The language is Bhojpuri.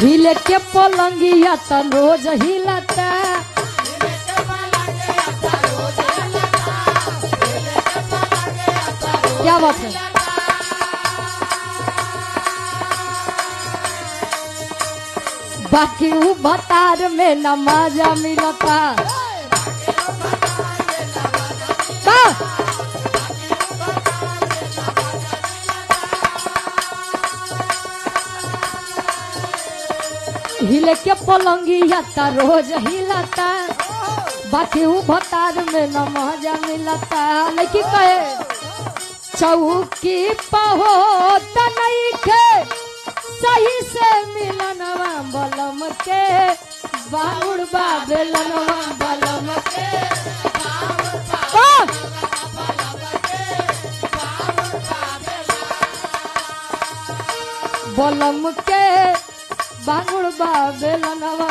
हिले के पलंगिया त रोज हिलता क्या बात है। बाकी उ भतार में न मजा मिलता हिले के पलंगिया त रोज हिलता बाकी उ भतार में न मजा मिलता। लेकिन कहे चौकी पहो त नहीं के सही से मिलनवा बलम के बाउड़ बेलनवा बलम के बलम के बाउड़ बेलनवा